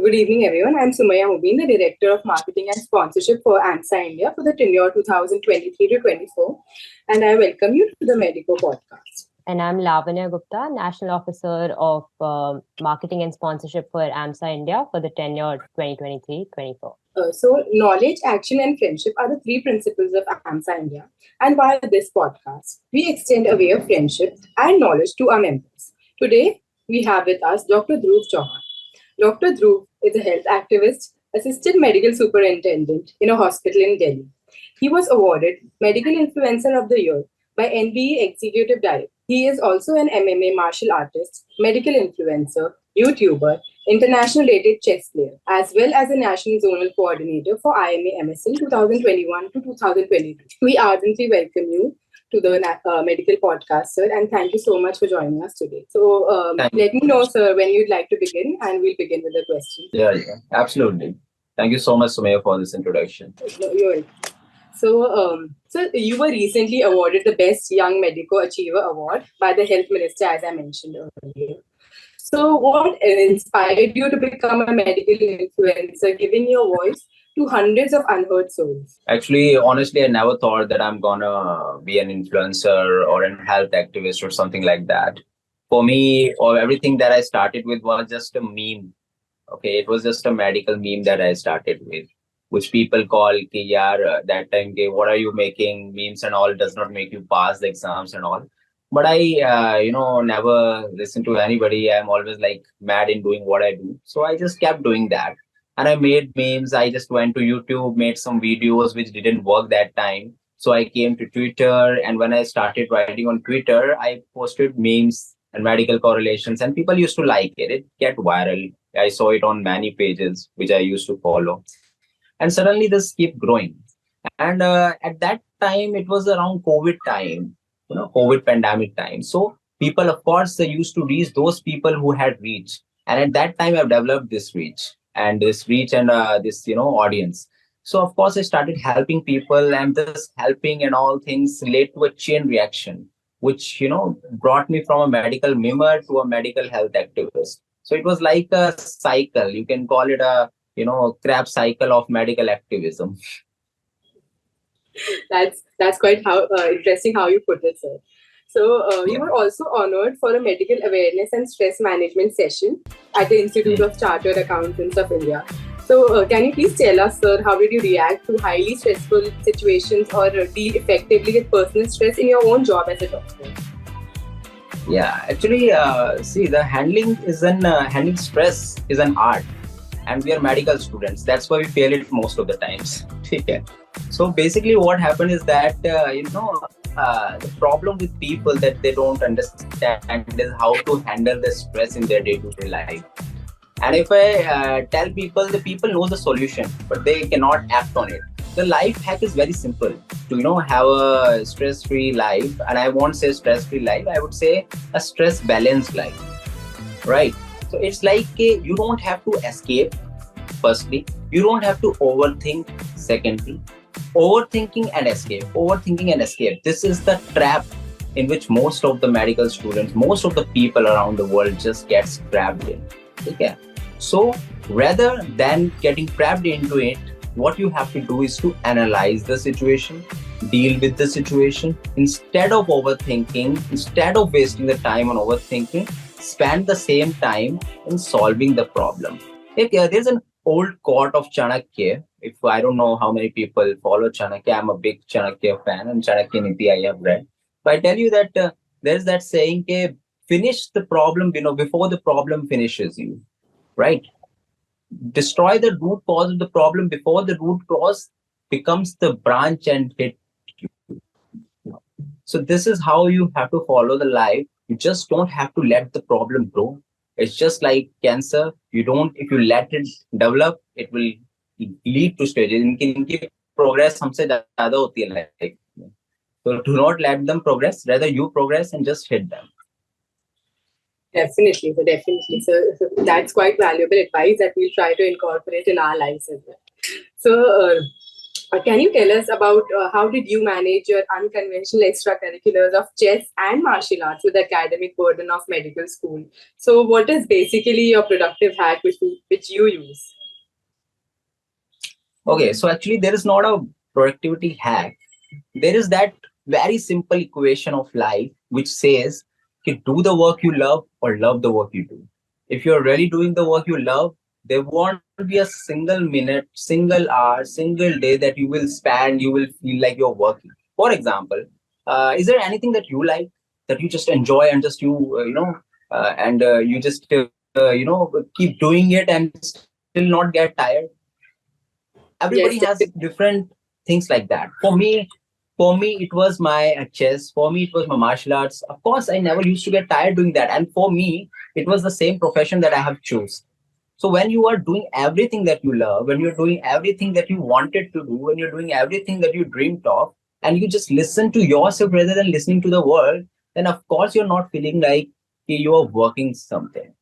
Good evening, everyone. I'm Sumaya Mubin, the Director of Marketing and Sponsorship for AMSA India for the tenure 2023 to 24. And I welcome you to the Medico podcast. And I'm Lavanya Gupta, National Officer of Marketing and Sponsorship for AMSA India for the tenure 2023-24. So, knowledge, action, and friendship are the three principles of AMSA India. And via this podcast, we extend a way of friendship and knowledge to our members. Today, we have with us Dr. Dhruv Chauhan. Dr. Dhruv is a health activist, assistant medical superintendent in a hospital in Delhi. He was awarded Medical Influencer of the Year by NBE Executive Director. He is also an MMA martial artist, medical influencer, YouTuber, international rated chess player, as well as a national zonal coordinator for IMA MSL 2021 to 2022. We ardently welcome you to the medical podcast, sir, and thank you so much for joining us today. So let me know, sir, when you'd like to begin, and we'll begin with the question. Yeah, absolutely. Thank you so much, Sumaya, for this introduction. No, you're welcome. So you were recently awarded the Best Young Medico Achiever Award by the Health Minister, as I mentioned earlier. So what inspired you to become a medical influencer, giving your voice to hundreds of unheard souls? Actually, honestly, I never thought that I'm gonna be an influencer or a health activist or something like that. For me, or everything that I started with was just a meme. Okay, it was just a medical meme that I started with, which people call ki yaar, that time ke, what are you making memes and all does not make you pass the exams and all. But I never listen to anybody. I'm always like mad in doing what I do, so I just kept doing that. And I made memes. I just went to YouTube, made some videos which didn't work that time. So I came to Twitter, and when I started writing on Twitter, I posted memes and medical correlations, and people used to like it. It get viral. I saw it on many pages which I used to follow. And suddenly this kept growing. And at that time, it was around COVID time, COVID pandemic time. So people, of course, they used to reach those people who had reach. And at that time, I've developed this reach and this audience. So, of course, I started helping people, and this helping and all things led to a chain reaction, which, brought me from a medical mimer to a medical health activist. So it was like a cycle. You can call it a crab cycle of medical activism. That's quite interesting how you put it, sir. So you were also honored for a medical awareness and stress management session at the Institute of Chartered Accountants of India. So can you please tell us, sir, how did you react to highly stressful situations or deal effectively with personal stress in your own job as a doctor? Yeah, actually, see, the handling stress is an art. And we are medical students. That's why we fail it most of the times. Okay. So basically what happened is that, the problem with people that they don't understand is how to handle the stress in their day-to-day life. And if I tell people, the people know the solution, but they cannot act on it. The life hack is very simple to, have a stress-free life. And I won't say stress-free life. I would say a stress-balanced life, right? So it's like you don't have to escape, firstly. You don't have to overthink, secondly. Overthinking and escape. This is the trap in which most of the medical students, most of the people around the world just gets trapped in. Okay. So rather than getting trapped into it, what you have to do is to analyze the situation, deal with the situation. Instead of overthinking, instead of wasting the time on overthinking, spend the same time in solving the problem. There's an old quote of Chanakya. If I don't know how many people follow Chanakya, I'm a big Chanakya fan, and Chanakya Niti I have read. But I tell you that there's that saying, finish the problem before the problem finishes you, right? Destroy the root cause of the problem before the root cause becomes the branch and hit you. So this is how you have to follow the life. You just don't have to let the problem grow. It's just like cancer. If you let it develop, it will lead to stages. Inki progress humse zyada hoti hai life. So do not let them progress. Rather, you progress and just hit them. Definitely. So that's quite valuable advice that we'll try to incorporate in our lives as well. So Can you tell us about how did you manage your unconventional extracurriculars of chess and martial arts with the academic burden of medical school? So, what is basically your productive hack which you use? Okay, so actually there is not a productivity hack. There is that very simple equation of life which says, okay, do the work you love or love the work you do. If you're really doing the work you love, there won't be a single minute, single hour, single day that you will spend, you will feel like you're working. For example, is there anything that you like, that you just enjoy and just you just keep doing it and still not get tired? Everybody has Yes, different things like that. For me it was my chess. For me it was my martial arts. Of course I never used to get tired doing that, and for me it was the same profession that I have chose. So when you are doing everything that you love, when you're doing everything that you wanted to do, when you're doing everything that you dreamed of, and you just listen to yourself rather than listening to the world, then of course you're not feeling like you are working something.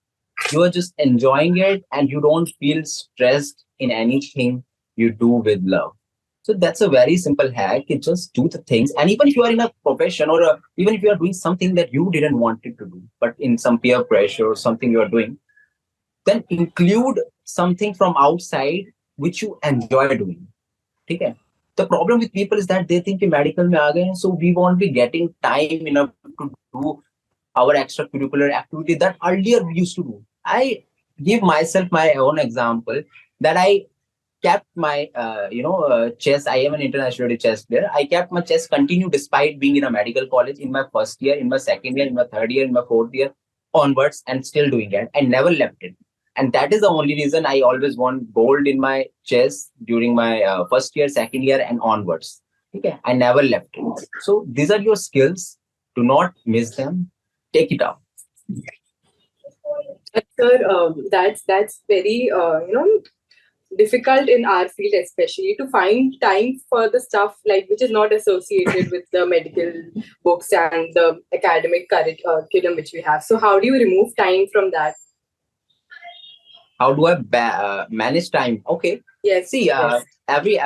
You are just enjoying it, and you don't feel stressed in anything you do with love. So that's a very simple hack. You just do the things, and even if you are in a profession, or even if you are doing something that you didn't want it to do, but in some peer pressure or something you are doing, then include something from outside which you enjoy doing. Okay? The problem with people is that they think कि medical में आ गए हैं, so we won't be getting time enough to do our extracurricular activity that earlier we used to do. I give myself my own example that I kept my chess. I am an international chess player. I kept my chess continue despite being in a medical college in my first year, in my second year, in my third year, in my fourth year onwards, and still doing it. I never left it. And that is the only reason I always won gold in my chess during my first year, second year, and onwards. Okay, I never left it. So these are your skills. Do not miss them. Take it up. sir. That's very difficult in our field, especially to find time for the stuff like which is not associated with the medical books and the academic curriculum which we have. So, how do you remove time from that? How do I manage time? Okay. Yes. See, Yes. every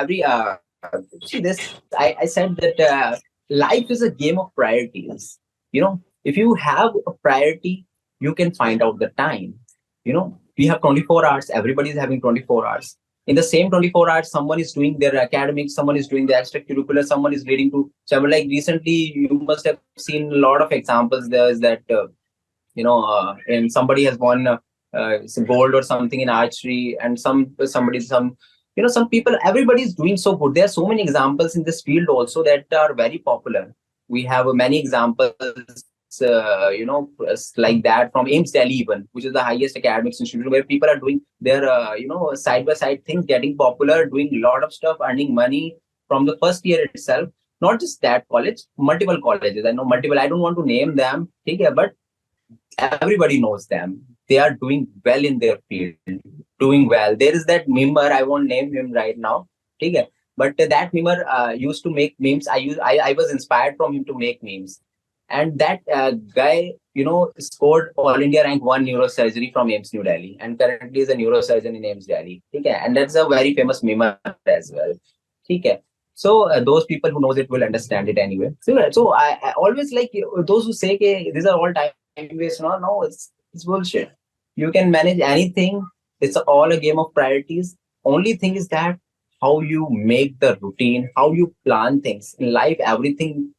see this. I said that life is a game of priorities. If you have a priority, you can find out the time. We have 24 hours. Everybody is having 24 hours. In the same 24 hours, someone is doing their academics, someone is doing the extracurricular, someone is leading to. So, like recently, you must have seen a lot of examples. There is that and somebody has won some gold or something in archery, and some people. Everybody is doing so good. There are so many examples in this field also that are very popular. We have many examples. Like that from AIMS Delhi, even, which is the highest academics institution, where people are doing their side by side things, getting popular, doing a lot of stuff, earning money from the first year itself. Not just that college, multiple colleges. I know multiple. I don't want to name them, okay, but everybody knows them. They are doing well in their field, doing well. There is that memer. I won't name him right now, okay, but that memer used to make memes. I was inspired from him to make memes. And that guy, scored All India rank 1 neurosurgery from AIMS New Delhi, and currently is a neurosurgeon in AIMS Delhi. Okay, and that's a very famous meme as well. Okay, so those people who knows it will understand it anyway. So I always like those who say these are all time waste. No, it's bullshit. You can manage anything. It's all a game of priorities. Only thing is that how you make the routine, how you plan things in life. Everything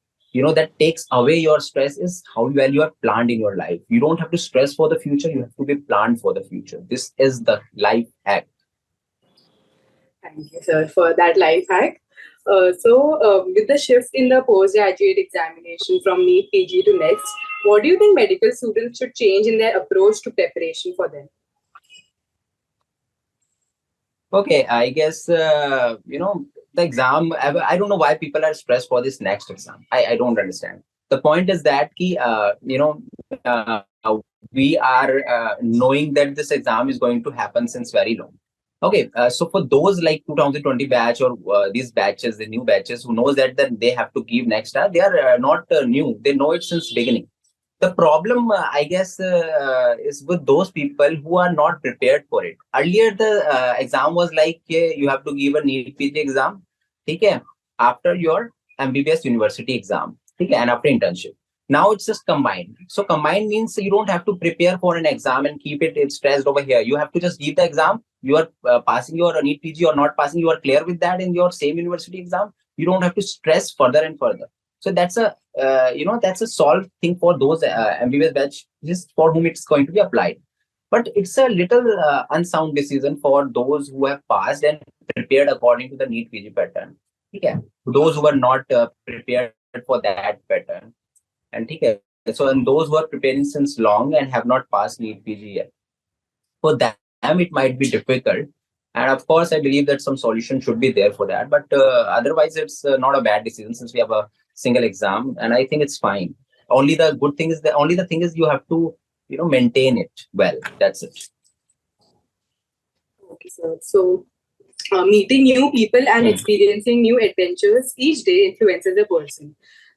that takes away your stress is how well you are planned in your life. You don't have to stress for the future. You have to be planned for the future. This is the life hack. Thank you, sir, for that life hack. With the shift in the postgraduate examination from NEET PG to next, what do you think medical students should change in their approach to preparation for them? Okay, I guess the exam. I don't know why people are stressed for this next exam. I don't understand. The point is that uh, we are knowing that this exam is going to happen since very long. Okay, so for those like 2020 batch or these batches, the new batches who knows that they have to give next year, they are not new. They know it since beginning. The problem, I guess, is with those people who are not prepared for it. Earlier, the exam was like you have to give a NEET PG exam. Okay, after your MBBS university exam, okay, and after internship. Now it's just combined. So combined means you don't have to prepare for an exam and keep it stressed over here. You have to just give the exam. You are passing your NEET PG or not passing. You are clear with that in your same university exam. You don't have to stress further and further. So that's a that's a solved thing for those MBBS batch just for whom it's going to be applied. But it's a little unsound decision for those who have passed and prepared according to the NEET PG pattern. Okay. Those who are not prepared for that pattern. And okay. So and those who are preparing since long and have not passed NEET PG yet. For them, it might be difficult. And of course, I believe that some solution should be there for that. But otherwise, it's not a bad decision since we have a single exam, and I think it's fine. Only the good thing is that only the thing is you have to maintain it well. That's it. Okay, sir. So, meeting new people and experiencing new adventures each day influences a person.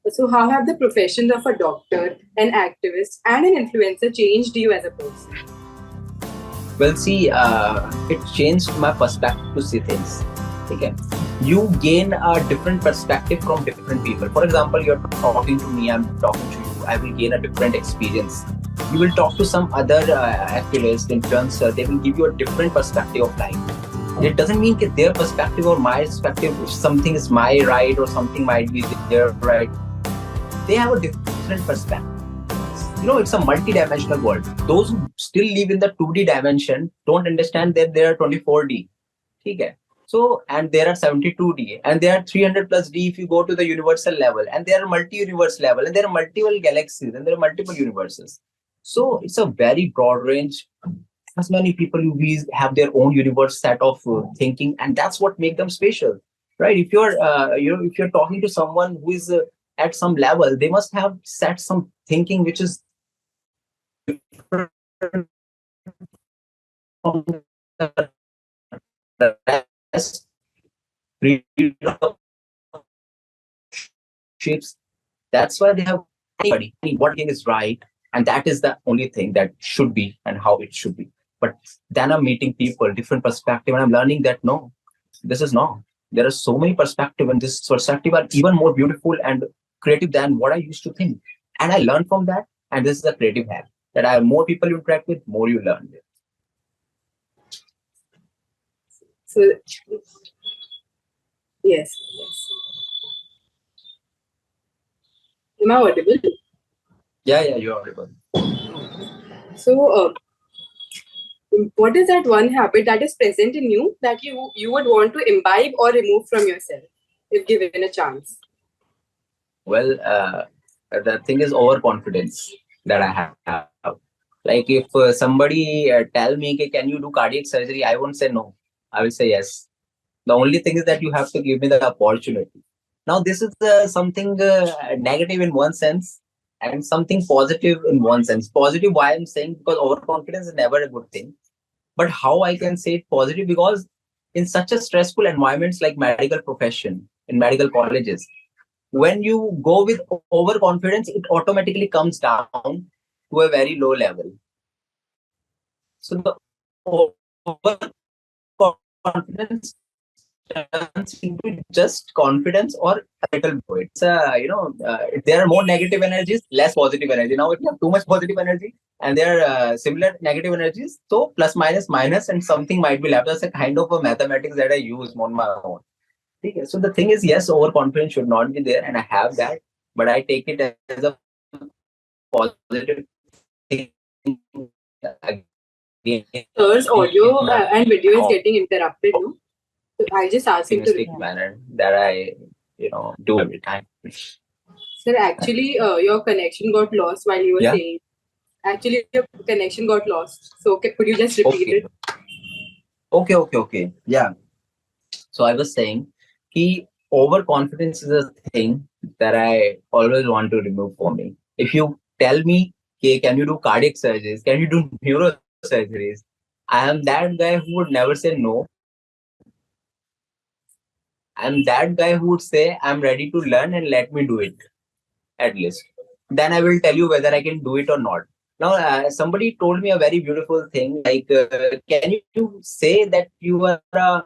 So, how have the professions of a doctor, an activist, and an influencer changed you as a person? Well, see, it changed my perspective to see things. Okay, you gain a different perspective from different people. For example, you're talking to me, I'm talking to you. I will gain a different experience. You will talk to some other activists, influencer. They will give you a different perspective of life. It doesn't mean that their perspective or my perspective, if something is my right or something might be their right. They have a different perspective. It's a multi-dimensional world. Those who still live in the 2D dimension don't understand that there are 24D. Okay. So, and there are 72D, and there are 300 plus D if you go to the universal level, and there are multi-universe level, and there are multiple galaxies, and there are multiple universes. So, it's a very broad range. As many people who have their own universe set of thinking, and that's what makes them special, right? If you're, if you're talking to someone who is at some level, they must have set some thinking which is different from the rest. Shapes. That's why they have anybody. What thing is right, and that is the only thing that should be and how it should be. But then I'm meeting people, different perspective, and I'm learning that no, this is not. There are so many perspectives, and this perspective are even more beautiful and creative than what I used to think. And I learned from that, and this is a creative hack that I have more people you interact with, more you learn. So, yes. Am I audible? Yeah, you're audible. So, what is that one habit that is present in you that you would want to imbibe or remove from yourself if given a chance? Well, the thing is overconfidence that I have. Like if somebody tell me, can you do cardiac surgery? I won't say no. I will say yes. The only thing is that you have to give me the opportunity. Now, this is something negative in one sense and something positive in one sense. Positive, why I'm saying, because overconfidence is never a good thing. But how I can say it positive, because in such a stressful environments like medical profession, in medical colleges, when you go with overconfidence, it automatically comes down to a very low level. So the overconfidence turns into just confidence or a little bit. It's if there are more negative energies, less positive energy. Now, if you have too much positive energy and there are similar negative energies, so plus minus minus and something might be left. That's a kind of a mathematics that I use on my own. Okay. So the thing is, yes, overconfidence should not be there, and I have that, but I take it as a positive thing. Sir's audio and video is getting interrupted. No? So I just asked him to manner that I do every time. Sir, actually, your connection got lost while you were saying. Actually, your connection got lost. So could you just repeat it? Okay. Yeah. So I was saying, overconfidence is a thing that I always want to remove for me. If you tell me, can you do cardiac surgeries? Can you do neurosurgeries? I am that guy who would never say no. I'm that guy who would say, I'm ready to learn and let me do it, at least. Then I will tell you whether I can do it or not. Now, somebody told me a very beautiful thing, like, can you say that you are a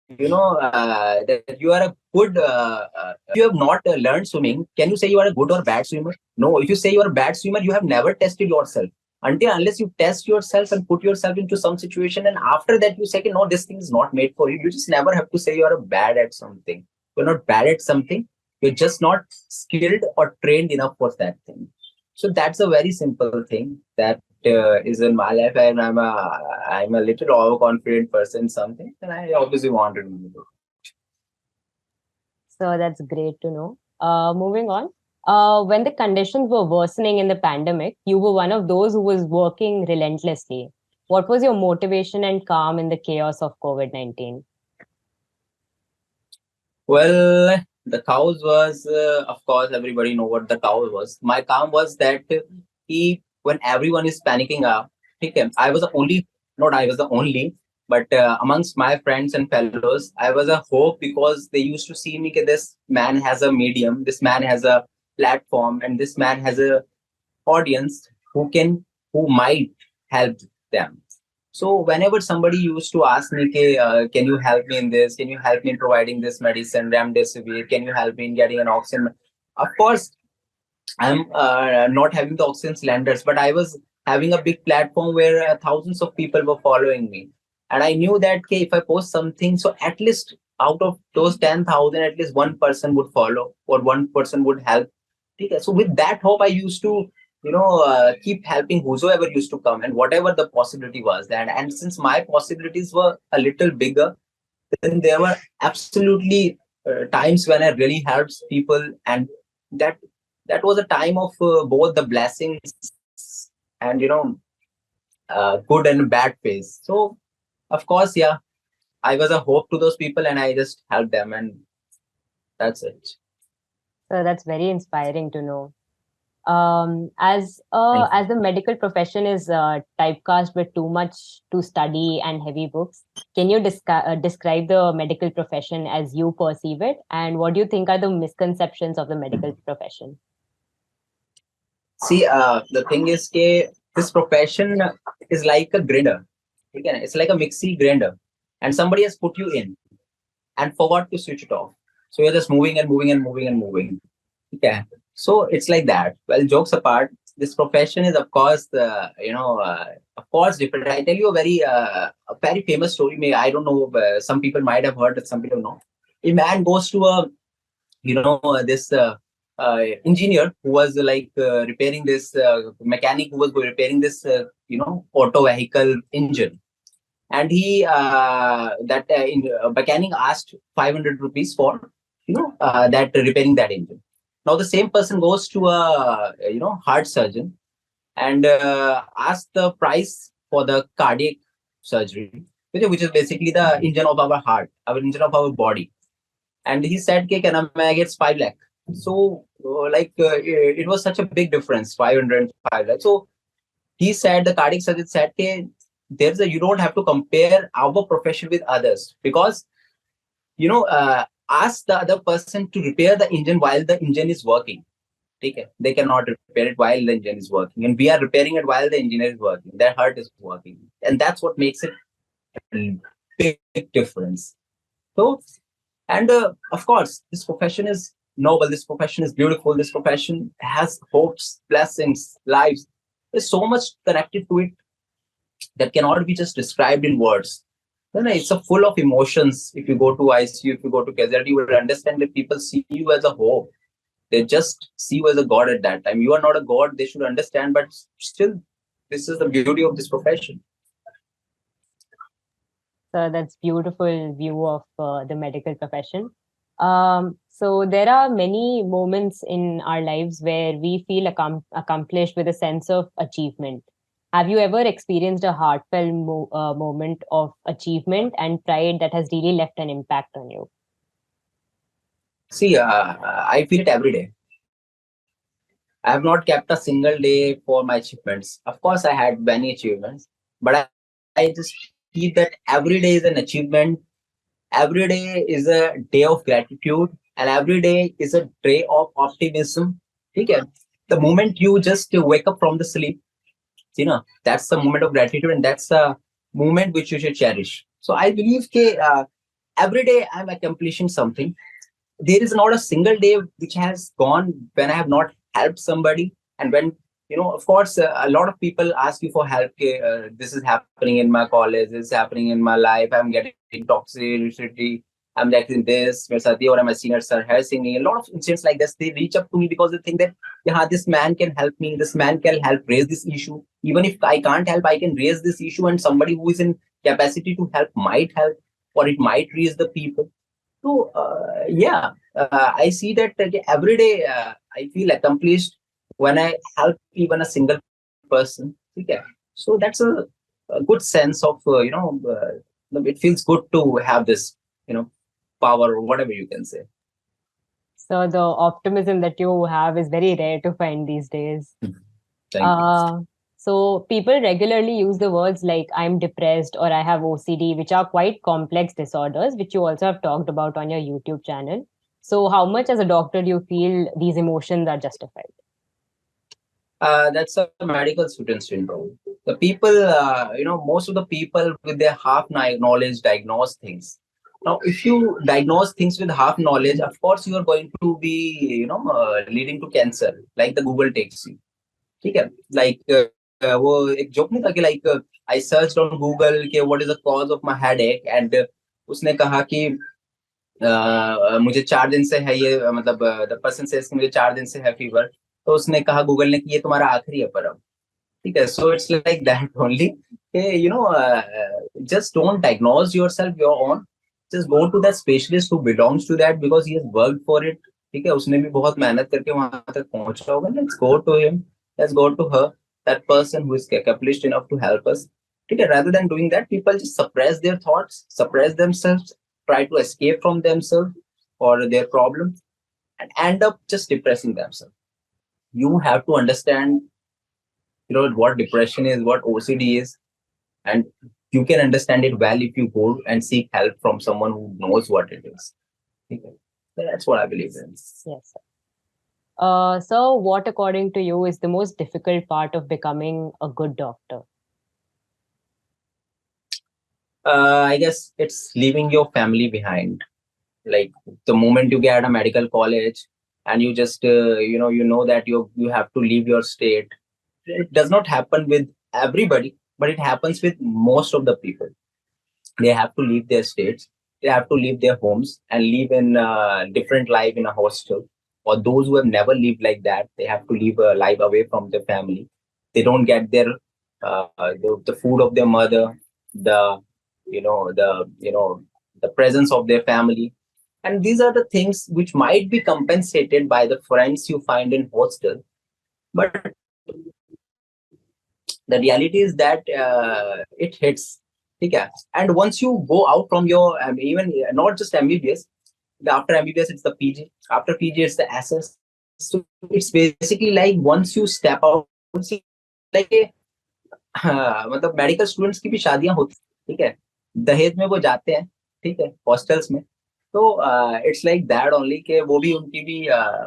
that you are a good, if you have not learned swimming, can you say you are a good or bad swimmer? No. If you say you are a bad swimmer, you have never tested yourself. Unless you test yourself and put yourself into some situation, and after that you say, no, this thing is not made for you. You just never have to say you are bad at something. You're not bad at something. You're just not skilled or trained enough for that thing. So that's a very simple thing that is in my life, and I'm a little overconfident person something, and I obviously want to do it. So that's great to know. Moving on. When the conditions were worsening in the pandemic, you were one of those who was working relentlessly. What was your motivation and calm in the chaos of COVID-19? Well, the cows was, of course, everybody know what the cows was. My calm was that when everyone is panicking up, okay, I was the only, not I was the only, but amongst my friends and fellows, I was a hope because they used to see me, that this man has a medium, this man has a platform, and this man has a audience who might help them. So whenever somebody used to ask me, can you help me in this? Can you help me in providing this medicine, remdesivir? Can you help me in getting an oxygen? Of course, I'm not having the oxygen cylinders, but I was having a big platform where thousands of people were following me. And I knew that if I post something, so at least out of those 10,000, at least one person would follow or one person would help. Okay? So with that hope, I used to keep helping whosoever used to come and whatever the possibility was. And since my possibilities were a little bigger, then there were absolutely times when I really helped people, and that was a time of both the blessings and good and bad phase. So of course, yeah, I was a hope to those people, and I just helped them, and that's it. So that's very inspiring to know. Thank As the medical profession is typecast with too much to study and heavy books, can you describe the medical profession as you perceive it, and what do you think are the misconceptions of the medical profession? See, the thing is, this profession is like a grinder. Okay? It's like a mixie grinder, and somebody has put you in and forgot to switch it off. So you're just moving and moving and moving and moving. Okay. So it's like that. Well, jokes apart, this profession is, of course, of course, different. I tell you a very famous story. May I don't know. Some people might have heard it. Some people know. A man goes to this engineer who was repairing this mechanic who was repairing this auto vehicle engine, and he mechanic asked 500 rupees for that repairing that engine. Now the same person goes to a heart surgeon and asks the price for the cardiac surgery, which is basically the engine of our heart, our engine of our body. And he said, "Okay, can I get 5 lakh?" So it was such a big difference, 500 and 5 lakh. So he said, the cardiac surgeon said, "Okay, you don't have to compare our profession with others, because ask the other person to repair the engine while the engine is working. Okay? They cannot repair it while the engine is working, and we are repairing it while the engine is working. Their heart is working, and that's what makes it a big difference." So, and of course, this profession is noble. This profession is beautiful. This profession has hopes, blessings, lives. There's so much connected to it that cannot be just described in words. No, it's a full of emotions. If you go to ICU, if you go to casualty, you will understand that people see you as a hope. They just see you as a god at that time. You are not a god, they should understand, but still, this is the beauty of this profession. So that's beautiful view of the medical profession. So there are many moments in our lives where we feel accomplished with a sense of achievement. Have you ever experienced a heartfelt moment of achievement and pride that has really left an impact on you? See, I feel it every day. I have not kept a single day for my achievements. Of course, I had many achievements, but I just feel that every day is an achievement. Every day is a day of gratitude, and every day is a day of optimism. Okay? The moment you just wake up from the sleep, that's the moment of gratitude, and that's the moment which you should cherish. So I believe every day I'm accomplishing something. There is not a single day which has gone when I have not helped somebody. And when, of course, a lot of people ask you for help. This is happening in my college, this is happening in my life, I'm getting toxicity, I'm getting this, my sati or my senior sir harassing me. A lot of incidents like this, they reach up to me because they think that, yeah, this man can help me, this man can help raise this issue. Even if I can't help, I can raise this issue, and somebody who is in capacity to help might help, or it might reach the people. So, yeah, I see that every day I feel accomplished when I help even a single person. Okay. So that's a good sense of, it feels good to have this, you know, power or whatever you can say. So the optimism that you have is very rare to find these days. Thank you. So people regularly use the words like I'm depressed or I have OCD, which are quite complex disorders, which you also have talked about on your YouTube channel. So how much as a doctor do you feel these emotions are justified? That's a medical student syndrome. The people, most of the people with their half knowledge diagnose things. Now, if you diagnose things with half knowledge, of course, you are going to be, leading to cancer, like the Google takes you. ठीक है, like वो एक joke नहीं था कि like I searched on Google कि what is the cause of my headache, and उसने कहा कि मुझे 4 दिन से है ये, मतलब the person says कि मुझे 4 दिन से है fever, तो उसने कहा गूगल ने कि ये तुम्हारा आखिरी है परम. ठीक है, so it's like that only. Just don't diagnose yourself your own. Just go to that specialist who belongs to that because he has worked for it. ठीक है, उसने भी बहुत मेहनत करके वहां तक पहुंचा होगा. Let's go to him. Let's go to her. That person who is accomplished enough to help us. ठीक है, rather than doing that, people just suppress their thoughts, suppress themselves, try to escape from themselves or their problems, and end up just depressing themselves. You have to understand, what depression is, what OCD is, and you can understand it well if you go and seek help from someone who knows what it is. Okay. That's what I believe in. Yes. So what, according to you, is the most difficult part of becoming a good doctor? I guess it's leaving your family behind. Like the moment you get a medical college and you just, you know that you have to leave your state. It does not happen with everybody, but it happens with most of the people. They have to leave their states, they have to leave their homes and live in a different life in a hostel. Or those who have never lived like that, they have to live a life away from their family. They don't get their the food of their mother, the the presence of their family. And these are the things which might be compensated by the friends you find in hostel. But the reality is that it hits. Okay? And once you go out from your, even not just MBBS, after MBBS, it's the PG. After PG, it's the SS. So it's basically like once you step out, it's like मतलब medical students की भी शादियां होती, ठीक है, दहेज में वो जाते हैं, ठीक है, हॉस्टल्स में. तो इट्स लाइक दैट ओनली के वो भी उनकी भी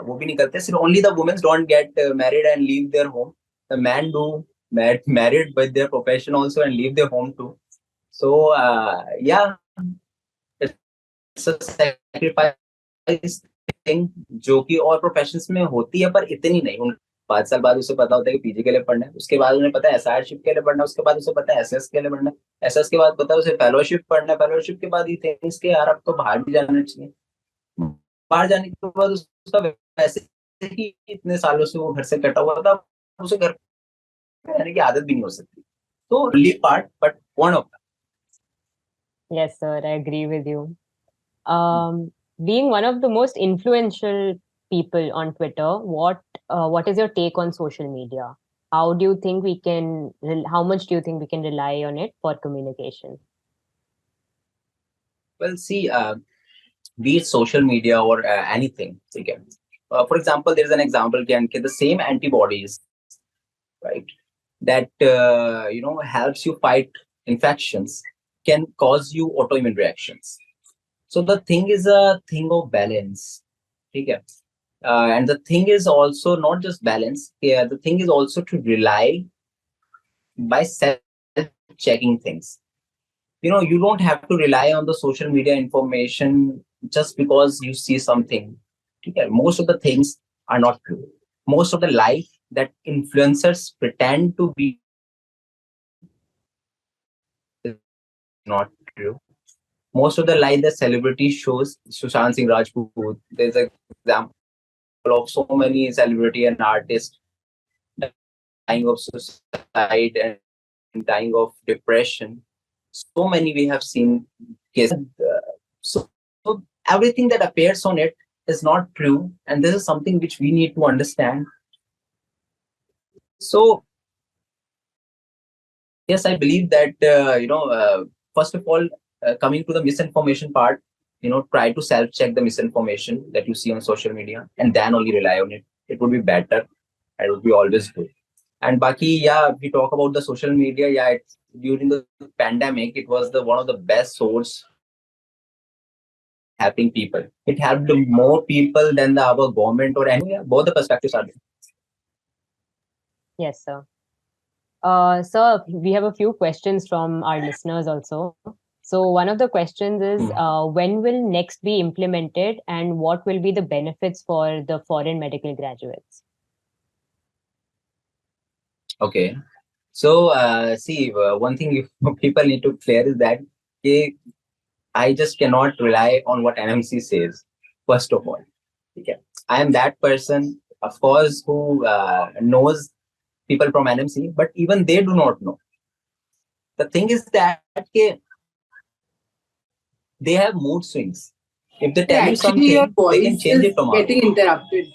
वो भी नहीं करते. सिर्फ only the womens don't get married and leave their home. The man do married with their profession also and leave their home too. So yeah, it's a sacrifice thing जो कि और प्रोफेशंस में होती है, पर इतनी नहीं. उन 5 साल बाद उसे पता होता है कि पीजी के लिए पढ़ना है, उसके बाद उन्हें पता है एसआरशिप के लिए पढ़ना है, उसके बाद उसे पता है एसएस के लिए पढ़ना है, एसएस के बाद पता है उसे फेलोशिप पढ़ना है, फेलोशिप के बाद ही थिंग्स के यार अब तो बाहर भी जाना चाहिए. बाहर जाने के बाद उसका वैसे ही इतने सालों से वो घर से कटा हुआ था, उसे घर रहने की आदत भी नहीं हो सकती. तो leave part but one of. Yes, sir, I agree with you. Being one of the most influential people on Twitter, what is your take on social media? How do you think how much do you think we can rely on it for communication? Well, see, be it social media or anything. Okay. For example, there is an example can the same antibodies, right, that helps you fight infections can cause you autoimmune reactions. So the thing is a thing of balance. Okay. And the thing is also not just balance. Yeah, the thing is also to rely by self-checking things. you don't have to rely on the social media information just because you see something. Okay? Most of the things are not true. Most of the life that influencers pretend to be is not true. Most of the life the celebrity shows, Sushant Singh Rajput, there's an example of so many celebrity and artists dying of suicide and dying of depression. So many we have seen cases. So everything that appears on it is not true, and this is something which we need to understand. So yes, I believe that first of all, coming to the misinformation part, try to self-check the misinformation that you see on social media, and then only rely on it. It would be better. It would be always good. And Baki, yeah, we talk about the social media. Yeah, during the pandemic, it was the one of the best source helping people. It helped more people than our government or any. Yeah, both the perspectives are there. Yes, sir. Sir, we have a few questions from our listeners also. So one of the questions is, when will next be implemented, and what will be the benefits for the foreign medical graduates? Okay. So, see, one thing people need to clear is that I just cannot rely on what NMC says, first of all. Okay. I am that person, of course, who knows people from NMC, but even they do not know. The thing is that they have mood swings. If they tell you Actually, your something, they can voice change is it tomorrow. getting interrupted.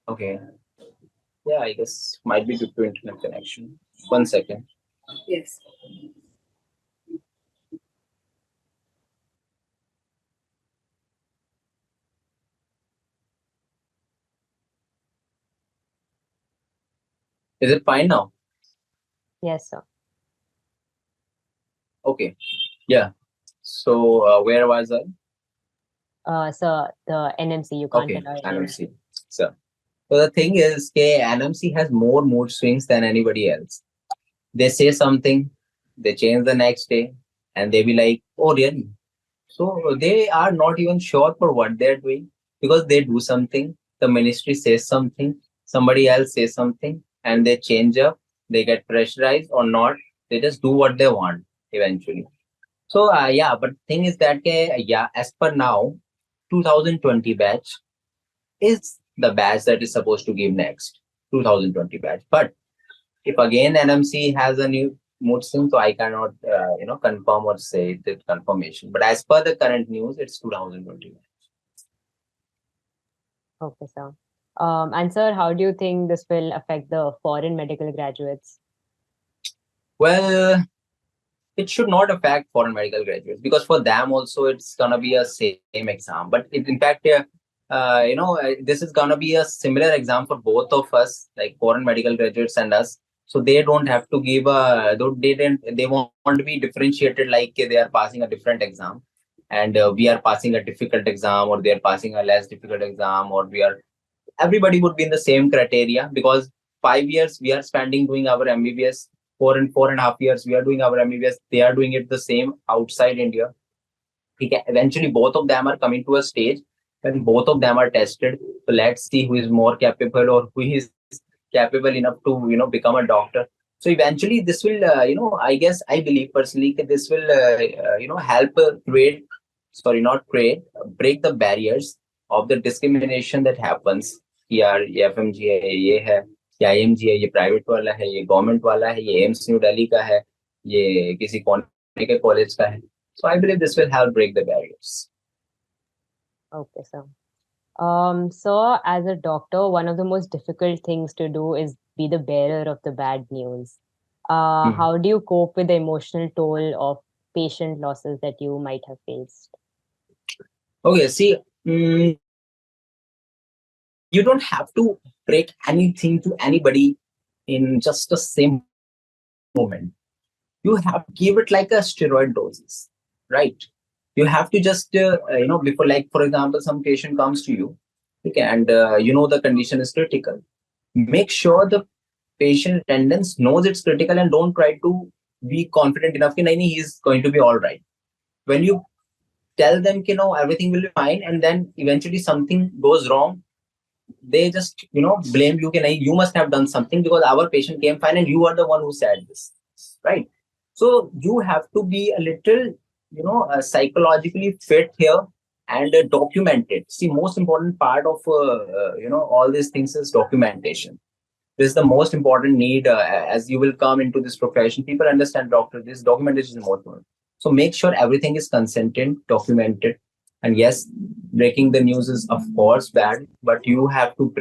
Okay. Yeah, I guess might be due to internet connection. 1 second. Yes. Is it fine now? Yes, sir. Okay. Yeah. So where was I? Sir, the NMC, you can't Okay, allow it. NMC. So the thing is, NMC has more mood swings than anybody else. They say something, they change the next day, and they be like, "Oh, really?" So they are not even sure for what they're doing because they do something, the ministry says something, somebody else says something, and they change up. They get pressurized or not. They just do what they want eventually. So yeah, but thing is that yeah, as per now, 2020 batch is the batch that is supposed to give next 2020 batch. But if again NMC has a new mood swing, so I cannot confirm or say the confirmation. But as per the current news, it's 2020. Okay, sir. And sir, how do you think this will affect the foreign medical graduates? Well, it should not affect foreign medical graduates because for them also it's gonna be a same exam. But in fact, this is gonna be a similar exam for both of us, like foreign medical graduates and us. So they don't have to give they won't be differentiated like they are passing a different exam, and we are passing a difficult exam, or they are passing a less difficult exam, or everybody would be in the same criteria because 5 years we are spending doing our MBBS, 4.5 years we are doing our MBBS. They are doing it the same outside India. Eventually, both of them are coming to a stage when both of them are tested. So let's see who is more capable or who is capable enough to become a doctor. So eventually, this will I guess I believe personally that this will help create, sorry, not create, break the barriers of the discrimination that happens. यार ये FMG है, ये है, ये IMG है, ये private वाला है, ये गवर्नमेंट वाला है, ये एम्स न्यू दिल्ली का है, ये किसी कौन के कॉलेज का है. So I believe this will help break the barriers. Okay, sir. So as a doctor, one of the most difficult things to do is be the bearer of the bad news. How do you cope with the emotional toll of patient losses that you might have faced? Okay, see, you don't have to break anything to anybody in just the same moment. You have to give it like a steroid doses, right? You have to just, before, like, for example, some patient comes to you, okay, and the condition is critical. Make sure the patient attendants knows it's critical and don't try to be confident enough कि नहीं, he is going to be all right. When you tell them कि no, everything will be fine, and then eventually something goes wrong, they just blame you कि नहीं, you must have done something because our patient came fine and you are the one who said this, right? So you have to be a little psychologically fit here and document it. See, most important part of all these things is documentation. This is the most important need as you will come into this profession. People understand doctor, this documentation is most important. So make sure everything is consented, documented. And yes, breaking the news is of course bad, but you have to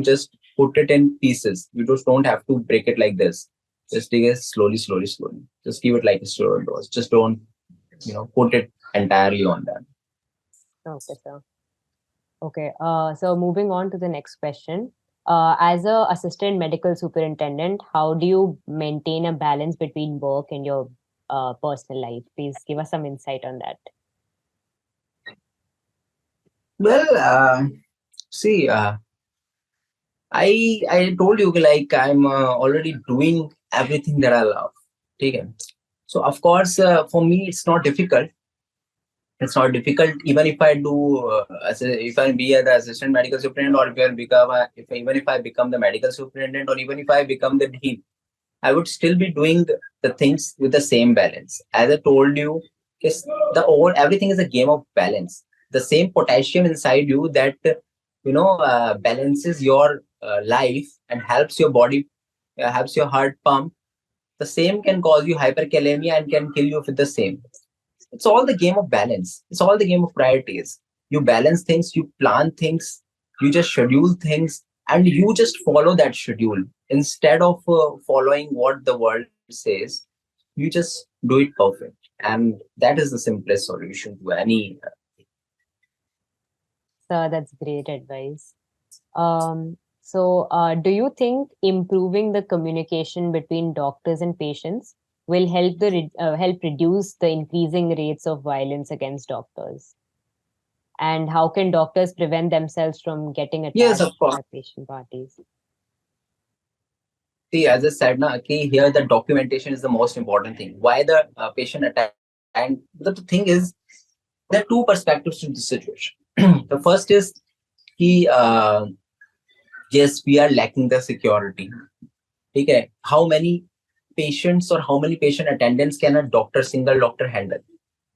just put it in pieces. You just don't have to break it like this. Just take it slowly. Just give it like a slow dose. Just don't, put it entirely on that. Okay, sir. Okay. So moving on to the next question. As a assistant medical superintendent, how do you maintain a balance between work and your personal life? Please give us some insight on that. Well, see, I told you like I'm already doing everything that I love. Okay. So of course, for me it's not difficult. It's not difficult even if I do if I be the assistant medical superintendent, or even if I become the medical superintendent, or even if I become the dean, I would still be doing the things with the same balance. As I told you, everything is a game of balance. The same potassium inside you that balances your life and helps your body, helps your heart pump. The same can cause you hyperkalemia and can kill you with the same. It's all the game of balance. It's all the game of priorities. You balance things, you plan things, you just schedule things, and you just follow that schedule. Instead of following what the world says, you just do it perfect. And that is the simplest solution to any. Sir, that's great advice. So, do you think improving the communication between doctors and patients will help reduce the increasing rates of violence against doctors? And how can doctors prevent themselves from getting attacked by patient parties? See, as I said, here the documentation is the most important thing. Why the patient attack? And the thing is, there are two perspectives to the situation. The first is, yes, we are lacking the security. Okay, how many patients or how many patient attendants can a single doctor handle?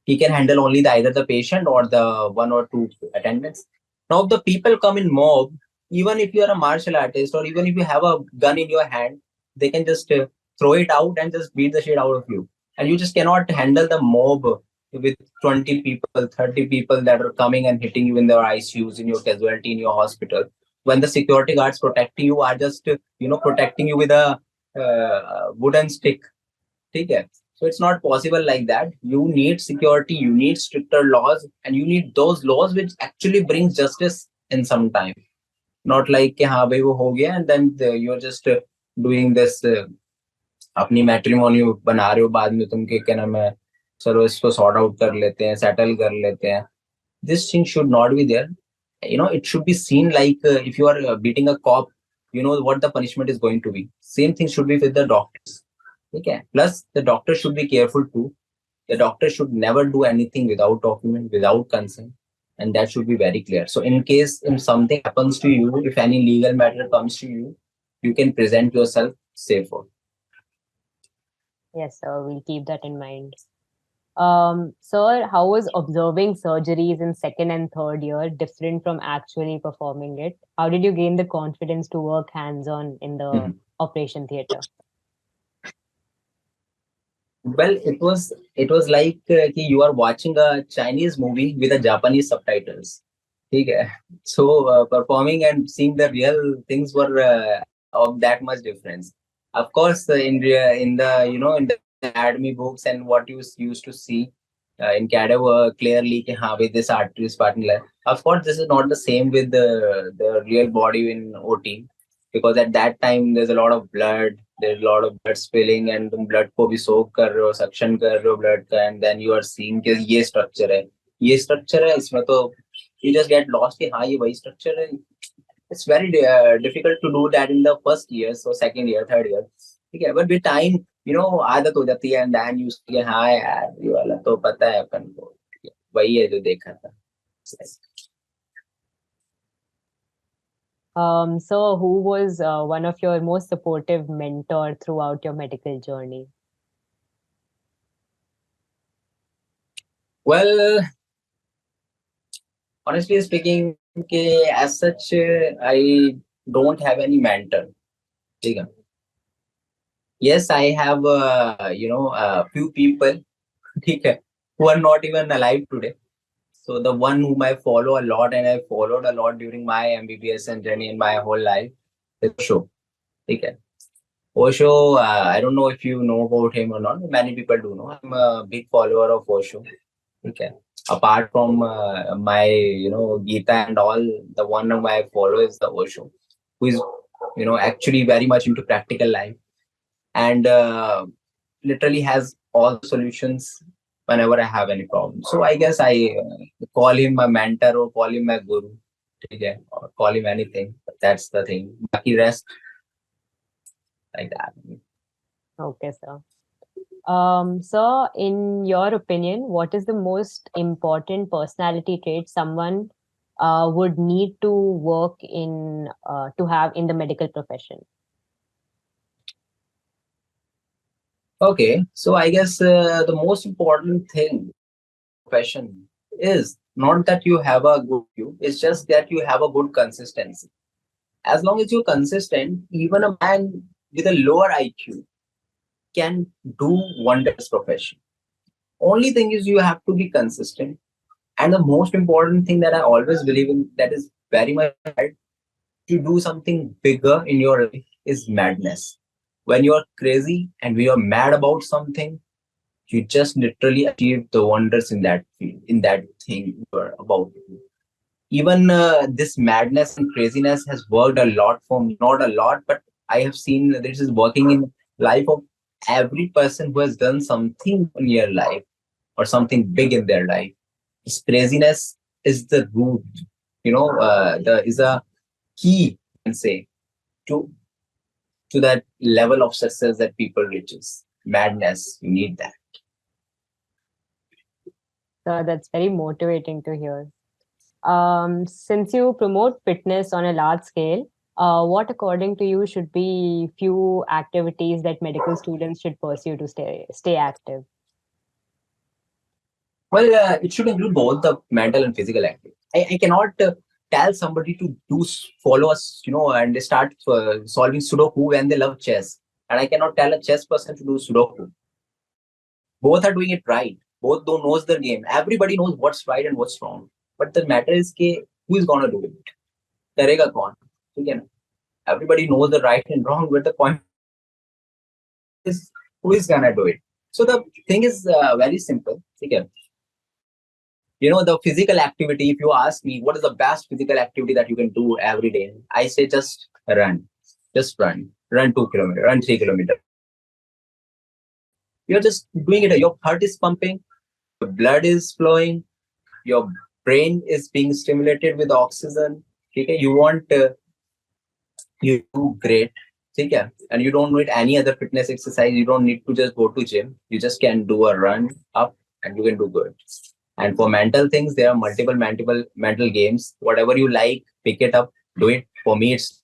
He can handle only either the patient or the one or two attendants. Now, if the people come in mob, even if you are a martial artist or even if you have a gun in your hand, they can just throw it out and just beat the shit out of you. And you just cannot handle the mob with 20 people, 30 people that are coming and hitting you in their ICUs, in your casualty, in your hospital. When the security guards protecting you are just, protecting you with a wooden stick. Okay? So it's not possible like that. You need security, you need stricter laws, and you need those laws which actually bring justice in some time. Not like हाँ भाई वो हो गया and then you're just doing this अपनी matrimony बना रहे हो बाद में तुम क्या नाम है चलो इसको sort out कर लेते हैं settle कर लेते हैं. This thing should not be there. It should be seen like if you are beating a cop, you know what the punishment is going to be. Same thing should be with the doctors. Okay. Plus, the doctor should be careful too. The doctor should never do anything without document, without consent, and that should be very clear. So, in case if something happens to you, if any legal matter comes to you, you can present yourself safer. Yes, sir. We'll keep that in mind. Sir, how was observing surgeries in second and third year different from actually performing it? How did you gain the confidence to work hands-on in the operation theater? Well, it was like you are watching a Chinese movie with a Japanese subtitles. Okay. So performing and seeing the real things were of that much difference. Of course, in the anatomy books and what you used to see in cadaver clearly, this artery is partner. Of course, this is not the same with the real body in OT, because at that time there's a lot of blood. There's a lot of blood spilling and तुम blood को भी soak कर रहे हो, suction कर रहे हो blood का, and then you are seeing कि ये structure है इसमें तो you just get lost कि हाँ ये वही structure है. It's very difficult to do that in the first year, so second year, third year. Okay, but with time आदत हो जाती है, एंड देन यू से हाँ यार ये वाला तो पता है अपन को, वही है जो देखा था. So who was one of your most supportive mentor throughout your medical journey? Well, honestly speaking, as such, I don't have any mentor. ठीक है. Yes, I have, a few people, ठीक है, who are not even alive today. So the one whom I follow a lot and I followed a lot during my MBBS and journey in my whole life is Osho. ठीक है. Osho, I don't know if you know about him or not. Many people do know. I'm a big follower of Osho. Okay. Apart from my, Gita and all, the one whom I follow is the Osho, who is, actually very much into practical life and literally has all the solutions whenever I have any problem. So I guess I call him my mentor or call him my guru, okay, or call him anything. But that's the thing. Lucky rest like that. Okay, sir. So, in your opinion, what is the most important personality trait someone would need to work in to have in the medical profession? Okay, so I guess the most important thing profession is not that you have a good view, it's just that you have a good consistency. As long as you're consistent, even a man with a lower IQ can do wonders profession. Only thing is you have to be consistent. And the most important thing that I always believe in that is very much hard to do something bigger in your life is madness. When you're crazy and we are mad about something, you just literally achieve the wonders in that field, in that thing you're about to do. Even this madness and craziness has worked a lot for me. Not a lot, but I have seen this is working in life of every person who has done something in their life or something big in their life. This craziness is the root, the is a key, you can say, to that level of success that people reaches. Madness, you need that. So that's very motivating to hear. Since you promote fitness on a large scale, what, according to you, should be few activities that medical students should pursue to stay active? Well, it should include both the mental and physical activity. I cannot tell somebody to follow us, and start solving Sudoku when they love chess. And I cannot tell a chess person to do Sudoku. Both are doing it right. Both don't knows their game. Everybody knows what's right and what's wrong. But the matter is who is gonna do it? करेगा कौन? ठीक है ना? Everybody knows the right and wrong, but the point is who is gonna do it? So the thing is very simple. ठीक है? The physical activity, if you ask me what is the best physical activity that you can do every day, I say just run. Just run 2 kilometers, run 3 kilometers. You're just doing it. Your heart is pumping, your blood is flowing, your brain is being stimulated with oxygen. Okay, you want you do great. Okay, and you don't need any other fitness exercise. You don't need to just go to gym. You just can do a run up and you can do good. And for mental things, there are multiple mental games. Whatever you like, pick it up, do it. For me, it's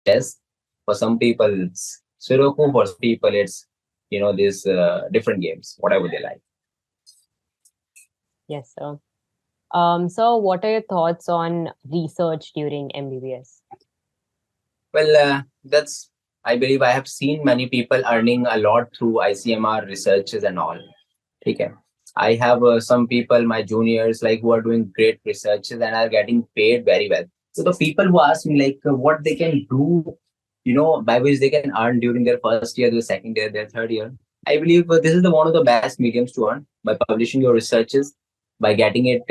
chess. For some people, it's Sudoku. For some people, it's these different games, whatever they like. Yes, sir. So what are your thoughts on research during MBBS? Well, I believe I have seen many people earning a lot through ICMR researches and all. Okay. I have some people, my juniors, like who are doing great researches and are getting paid very well. So the people who ask me like what they can do, by which they can earn during their first year, their second year, their third year. I believe this is one of the best mediums to earn by publishing your researches, by getting it,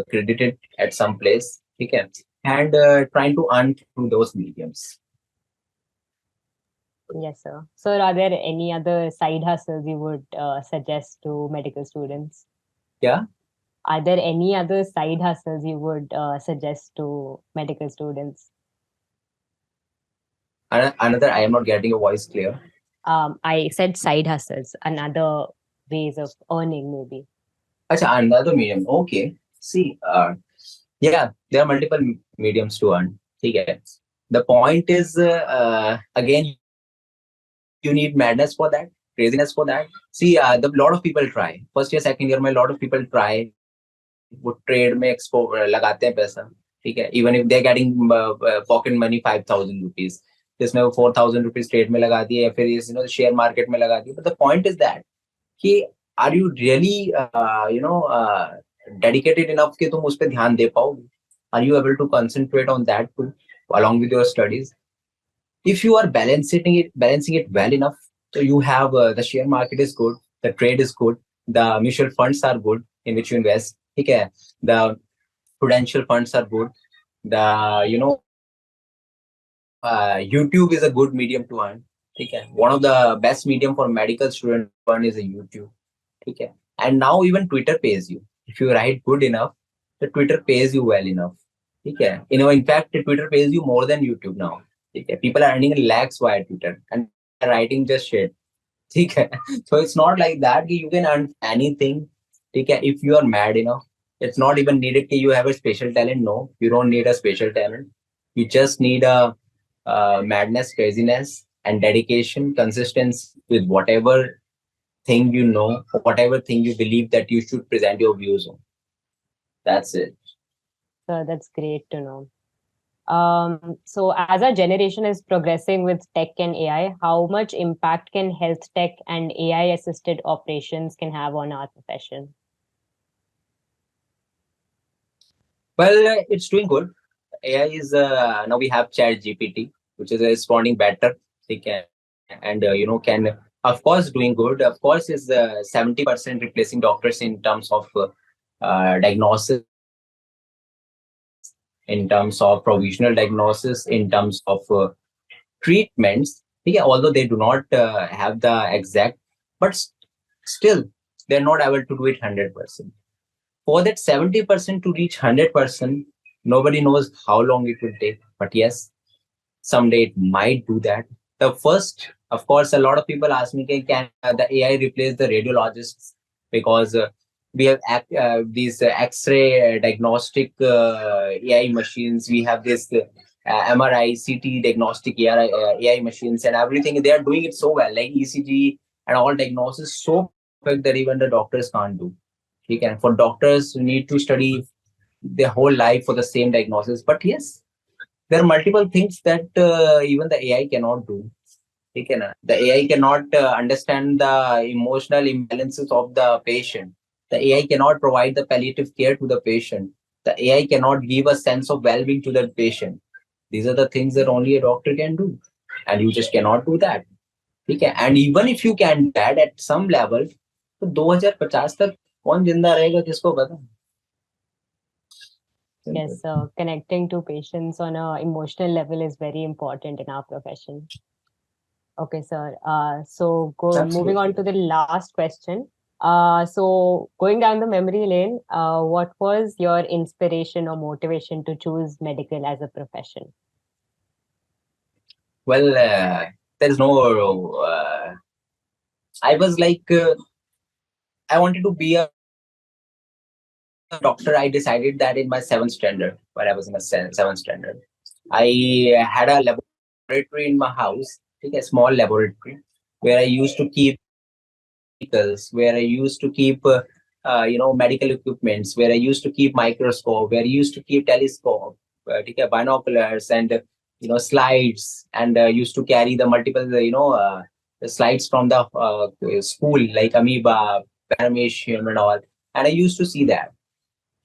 credited at some place. Okay. And trying to earn through those mediums. Yes, sir. So, are there any other side hustles you would suggest to medical students? Yeah. Are there any other side hustles you would suggest to medical students? Another, I am not getting your voice clear. I said side hustles, another ways of earning maybe. Acha, another medium. Okay. See, yeah, there are multiple mediums to earn. Okay. The point is, again, you need madness for that, craziness for that. See, the lot of people try. First year, second year, में lot of people try. वो trade में लगाते हैं पैसा. ठीक है. Even if they're getting pocket money 5,000 rupees, जिसमें वो 4,000 rupees trade में लगा दिए या फिर share market में लगा दिए. But the point is that कि are you really dedicated enough कि तुम उस पे ध्यान दे पाओगे? Are you able to concentrate on that too along with your studies? If you are balancing it well enough, so you have the share market is good, the trade is good, the mutual funds are good in which you invest. Okay, the prudential funds are good. The YouTube is a good medium to earn. Okay, one of the best medium for medical student to earn is a YouTube. Okay, and now even Twitter pays you if you write good enough. The Twitter pays you well enough. Okay, in fact, the Twitter pays you more than YouTube now. Okay, people are earning lakhs via Twitter and writing just shit. Okay, so it's not like that. You can earn anything. Okay, if you are mad enough, it's not even needed that you have a special talent. No, you don't need a special talent. You just need a madness, craziness, and dedication, consistency with whatever thing you know, whatever thing you believe that you should present your views on. That's it. So that's great to know. So as our generation is progressing with tech and AI, how much impact can health tech and AI assisted operations can have on our profession? Well, it's doing good. AI is now we have Chat GPT, which is responding better. They can and can of course doing good. Of course, is 70% replacing doctors in terms of diagnosis, in terms of provisional diagnosis, in terms of treatments. Yeah, although they do not have the exact, but still they're not able to do it 100%. For that 70% to reach 100%, nobody knows how long it will take. But yes, someday it might do that. The first, of course, a lot of people ask me, can the AI replace the radiologists? Because we have these X-ray diagnostic AI machines. We have this MRI, CT diagnostic AI machines and everything. They are doing it so well, like ECG and all diagnosis so perfect that even the doctors can't do. For doctors, you need to study their whole life for the same diagnosis. But yes, there are multiple things that even the AI cannot do. The AI cannot understand the emotional imbalances of the patient. The AI cannot provide the palliative care to the patient. The AI cannot give a sense of well-being to the patient. These are the things that only a doctor can do. And you just cannot do that. And even if you can do that at some level, तो 2050 तक कौन जिंदा रहेगा किसको पता? Yes, connecting to patients on an emotional level is very important in our profession. Okay, sir. So moving on to the last question. So going down the memory lane, what was your inspiration or motivation to choose medical as a profession? Well, there's no. I was like, I wanted to be a doctor. I decided that in my 7th standard, when I was in my 7th standard. I had a laboratory in my house, a small laboratory, where I used to keep vehicles, where I used to keep medical equipments, where I used to keep microscope, where I used to keep telescope, binoculars and slides, and used to carry the multiple the slides from the school like amoeba, paramecium and all, and I used to see that.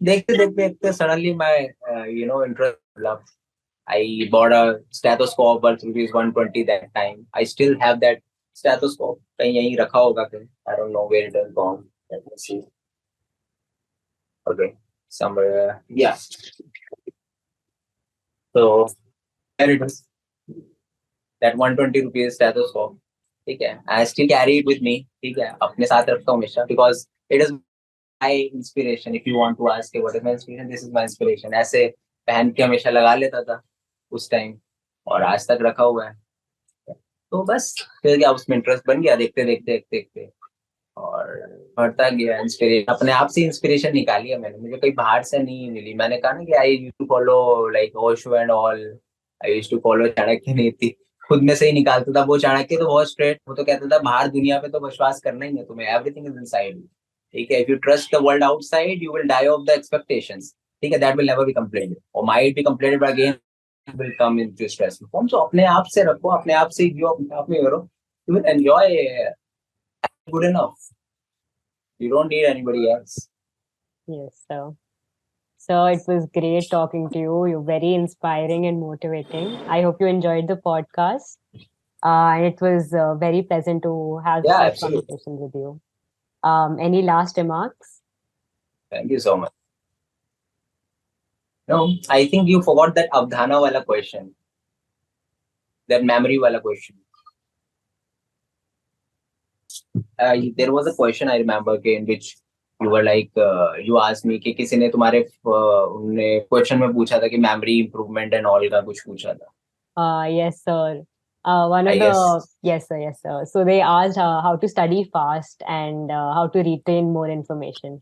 Suddenly my interest developed. I bought a stethoscope worth rupees 120 that time. I still have that stethoscope. कहीं यहीं रखा होगा कहीं. I don't know where it has gone. Let me see. Okay, somewhere. Yeah. So there it is. That 120 rupees stethoscope. I still carry it with me. अपने साथ रखता हूँ हमेशा because it is my inspiration. If you want to ask what is my inspiration, this is my inspiration. ऐसे पहन के हमेशा लगा लेता था उस टाइम और आज तक रखा हुआ है. तो बस फिर क्या उसमें इंटरेस्ट बन गया, देखते देखते देखते देखते और बढ़ता गया। इंस्पिरेशन अपने आप से इंस्पिरेशन निकाली है मैंने, मुझे कहीं बाहर से नहीं मिली। मैंने कहा ना कि I used to follow like Osho and all, I used to follow Chanakya Niti, खुद में से ही निकालता था। वो चाणक्य तो बहुत स्ट्रेट, वो तो कहता था बाहर दुनिया पे तो विश्वास करना ही है तुम्हें, एवरीथिंग इज इनसाइड। ठीक है, if you trust the world outside you will die of the expectations. ठीक है, that will never be completed और might be completed but again will come into stress form. So अपने आप से रखो, अपने आप से जो अपने आप में करो, you will enjoy good enough, you don't need anybody else. Yes, so it was great talking to you. You're very inspiring and motivating. I hope you enjoyed the podcast. And it was very pleasant to have Yeah, such absolutely. conversations with you. Any last remarks? Thank you so much. No, I think you forgot that avdhana wala question, that memory wala question. There was a question I remember in which you were like, you asked me कि किसी ने तुम्हारे उन्होंने question में पूछा था कि memory improvement and all का कुछ पूछा था. Yes, sir. One of yes, sir. So they asked how to study fast and how to retain more information.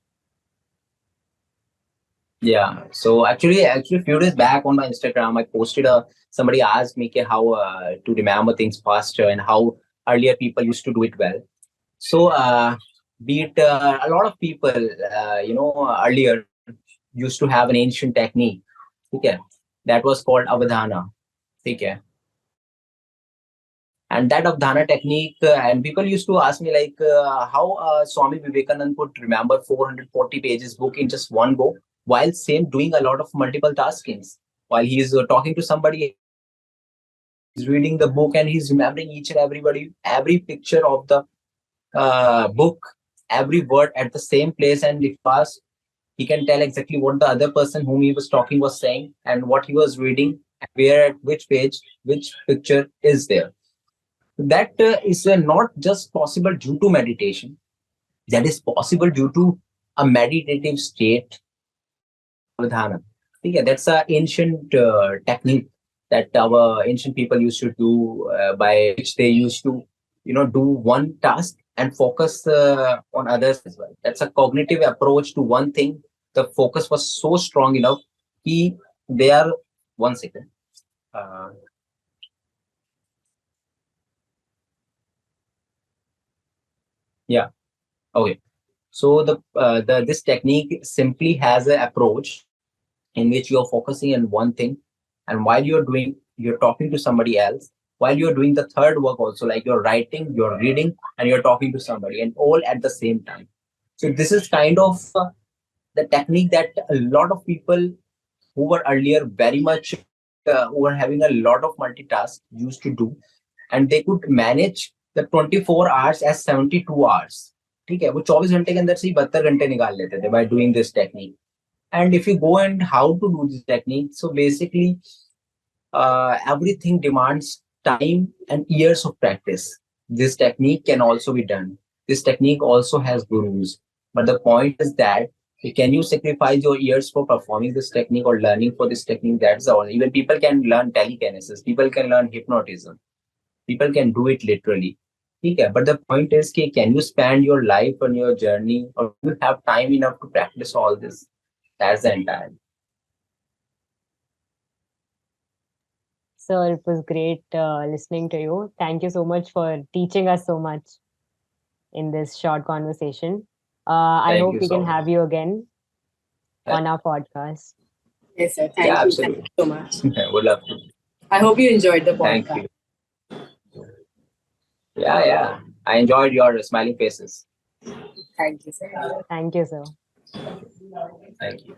Yeah. So actually, a few days back on my Instagram, I posted somebody asked me how to remember things faster and how earlier people used to do it well. So, be it a lot of people, earlier used to have an ancient technique, okay, that was called avadhana, okay. And that avadhana technique, and people used to ask me like, how Swami Vivekananda could remember 440 pages book in just one go, while doing a lot of multiple taskings, while he's talking to somebody, he's reading the book and he's remembering each and every picture of the book, every word at the same place, and if asked, he can tell exactly what the other person whom he was talking was saying and what he was reading, and where at which page, which picture is there. That is not just possible due to meditation. That is possible due to a meditative state. Yeah, that's an ancient technique that our ancient people used to do, by which they used to, do one task and focus on others as well. That's a cognitive approach to one thing. The focus was so strong enough. They are 1 second. Yeah. Okay. So this technique simply has an approach in which you're focusing on one thing, and while you're talking to somebody else, while you're doing the third work also, like you're writing, you're reading, and you're talking to somebody, and all at the same time. So this is kind of the technique that a lot of people who were earlier very much who were having a lot of multitask used to do, and they could manage the 24 hours as 72 hours. ठीक है, वो 24 घंटे के अंदर से ही 72 घंटे निकाल लेते थे by doing this technique. And if you go and how to do this technique, so basically everything demands time and years of practice. This technique can also be done. This technique also has gurus. But the point is that can you sacrifice your years for performing this technique or learning for this technique? That's all. Even people can learn telekinesis. People can learn hypnotism. People can do it literally. Okay, but the point is, can you spend your life on your journey, or do you have time enough to practice all this? That's the entire. Sir, it was great listening to you. Thank you so much for teaching us so much in this short conversation. I hope we can have you again on our podcast. Yes, sir. Thank you so much. Would love to. I hope you enjoyed the podcast. Thank you. Yeah. I enjoyed your smiling faces. Thank you, sir. Thank you, sir. Thank you.